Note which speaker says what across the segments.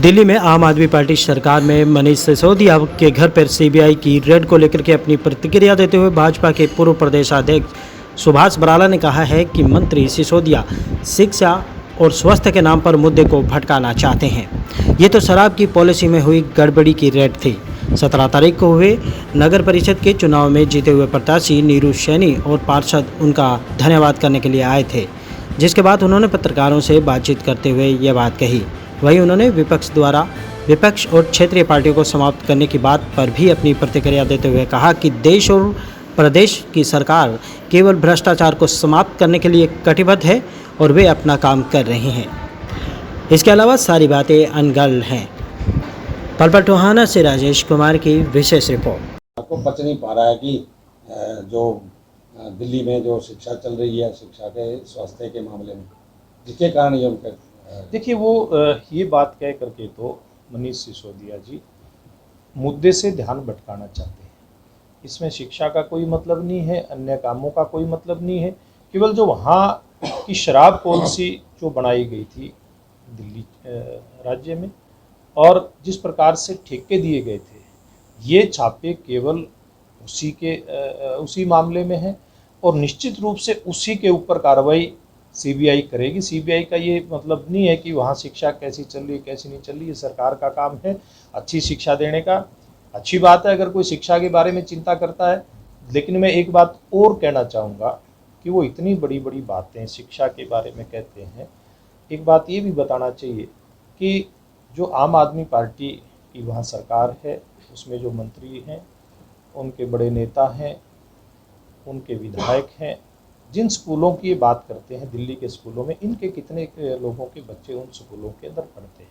Speaker 1: दिल्ली में आम आदमी पार्टी सरकार में मनीष सिसोदिया के घर पर सीबीआई की रेड को लेकर के अपनी प्रतिक्रिया देते हुए भाजपा के पूर्व प्रदेशाध्यक्ष सुभाष बराला ने कहा है कि मंत्री सिसोदिया शिक्षा और स्वास्थ्य के नाम पर मुद्दे को भटकाना चाहते हैं। ये तो शराब की पॉलिसी में हुई गड़बड़ी की रेड थी। 17 तारीख को हुए नगर परिषद के चुनाव में जीते हुए प्रत्याशी नीरू सैनी और पार्षद उनका धन्यवाद करने के लिए आए थे, जिसके बाद उन्होंने पत्रकारों से बातचीत करते हुए ये बात कही। वहीं उन्होंने विपक्ष और क्षेत्रीय पार्टियों को समाप्त करने की बात पर भी अपनी प्रतिक्रिया देते हुए कहा कि देश और प्रदेश की सरकार केवल भ्रष्टाचार को समाप्त करने के लिए कटिबद्ध है और वे अपना काम कर रहे हैं। इसके अलावा सारी बातें अनगढ़ हैं। पलपल टोहाना से राजेश कुमार की विशेष रिपोर्ट।
Speaker 2: आपको पच नहीं पा रहा है कि जो दिल्ली में जो शिक्षा चल रही है, शिक्षा के स्वास्थ्य के मामले में, जिसके कारण ये उनका
Speaker 3: देखिए वो ये बात कह करके तो मनीष सिसोदिया जी मुद्दे से ध्यान भटकाना चाहते हैं। इसमें शिक्षा का कोई मतलब नहीं है, अन्य कामों का कोई मतलब नहीं है। केवल जो वहाँ की शराब पॉलिसी जो बनाई गई थी दिल्ली राज्य में और जिस प्रकार से ठेके दिए गए थे, ये छापे केवल उसी मामले में है और निश्चित रूप से उसी के ऊपर कार्रवाई सीबीआई करेगी। सीबीआई का ये मतलब नहीं है कि वहाँ शिक्षा कैसी चल रही है कैसी नहीं चल रही, ये सरकार का काम है अच्छी शिक्षा देने का। अच्छी बात है अगर कोई शिक्षा के बारे में चिंता करता है, लेकिन मैं एक बात और कहना चाहूँगा कि वो इतनी बड़ी बड़ी बातें शिक्षा के बारे में कहते हैं। एक बात ये भी बताना चाहिए कि जो आम आदमी पार्टी की वहाँ सरकार है, उसमें जो मंत्री हैं, उनके बड़े नेता हैं, उनके विधायक हैं, जिन स्कूलों की ये बात करते हैं दिल्ली के स्कूलों में, इनके कितने लोगों के बच्चे उन स्कूलों के अंदर पढ़ते हैं,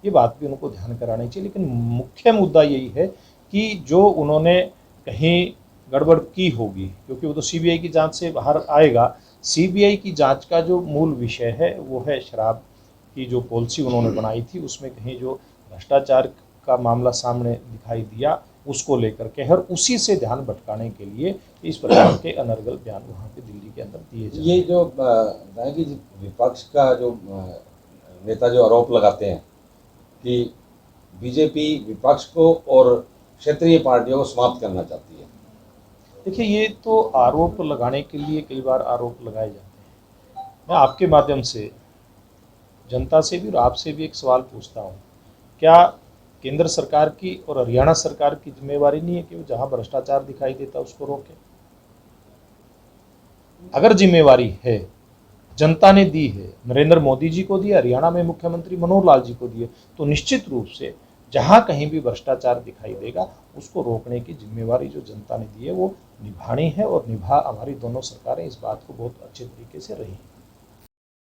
Speaker 3: ये बात भी उनको ध्यान करानी चाहिए। लेकिन मुख्य मुद्दा यही है कि जो उन्होंने कहीं गड़बड़ की होगी, क्योंकि वो तो सीबीआई की जांच से बाहर आएगा। सीबीआई की जांच का जो मूल विषय है वो है शराब की जो पॉलिसी उन्होंने बनाई थी, उसमें कहीं जो भ्रष्टाचार का मामला सामने दिखाई दिया, उसको लेकर के और उसी से ध्यान भटकाने के लिए इस प्रकार के अनर्गल बयान वहाँ पे दिल्ली के अंदर दिए जाते हैं।
Speaker 2: ये जो विपक्ष का जो नेता जो आरोप लगाते हैं कि बीजेपी विपक्ष को और क्षेत्रीय पार्टियों को समाप्त करना चाहती है।
Speaker 3: देखिए ये तो आरोप लगाने के लिए कई बार आरोप लगाए जाते हैं। मैं आपके माध्यम से जनता से भी और आपसे भी एक सवाल पूछता हूँ, क्या केंद्र सरकार की और हरियाणा सरकार की जिम्मेवारी नहीं है कि वो जहां भ्रष्टाचार दिखाई देता उसको रोके? अगर जिम्मेवारी है, जनता ने दी है, नरेंद्र मोदी जी को दी, हरियाणा में मुख्यमंत्री मनोहर लाल जी को दी है, तो निश्चित रूप से जहां कहीं भी भ्रष्टाचार दिखाई देगा उसको रोकने की जिम्मेवारी जो जनता ने दी है वो निभानी है और निभा हमारी दोनों सरकारें इस बात को बहुत अच्छे तरीके से रही हैं।